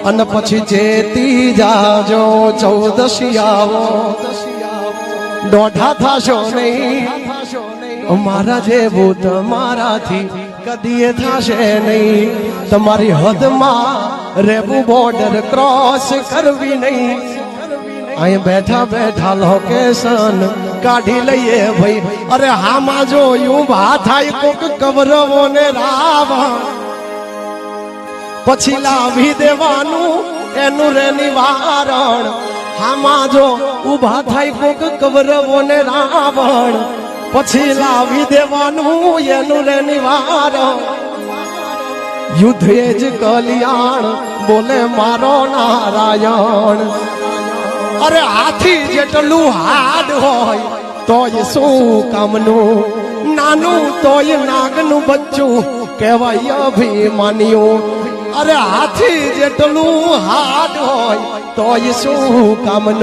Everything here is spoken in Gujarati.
અને પછી ચેતી જાજો 14 આવો દોઢા થાશો નહીં મારા જેવું તમારાથી કદીએ થશે નહીં તમારી હદમાં રહેવું બોર્ડર ક્રોસ કરવી નહીં અહીં બેઠા બેઠા લોકેશન કાઢી લઈએ ભાઈ અરે હામાં જોયું ભા થાય કોક કવરવો ને રાવણ પછી લાવી દેવાનું એનું રે નિવારણ હામાં જો ઉભા થાય કોક કવરવો ને રાવણ પછી લાવી દેવાનું એનું રે નિવારણ યુદ્ધ એ જ કલ્યાણ બોલે મારો નારાયણ અરે હાથી જેટલું હાડ હોય તોય શું કામનું નાનું તોય નાગનું બચ્ચું કહેવાય અભિમાન્યું અરે હાથી જેટલું હાડ હોય તોય શું કામનું